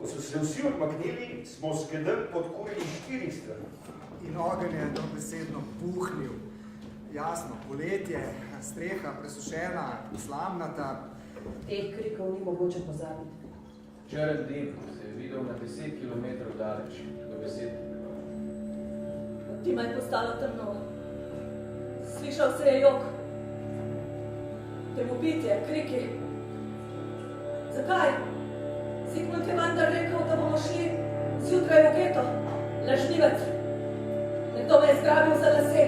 Ko so se vsi odmaknili, smo skedenj podkurili 4 strani. In ogenj je dobesedno puhnil. Jasno, poletje, streha presušena, slamnata. Teh krikov ni mogoče pozabiti. Črn dim se je videl na 10 kilometrov daleč, do besed. Tima je postalo temno. Slišal se je jok. Temobitje, kriki. Zakaj? Zigmund je vendar rekel, da bomo šli zjutraj v geto. Lažnivec. Nekdo me je zgrabil za lase.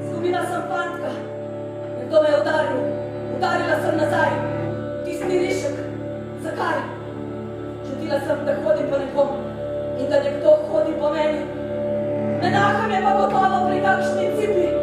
Zgubila sem fantka. Nekdo me je udaril. Udarila sem nazaj. Tisti rišek. Zakaj? Čutila sem, da hodim po nekom in da nekdo hodi po meni. Menaham je pa gotovo pri takšni cipi.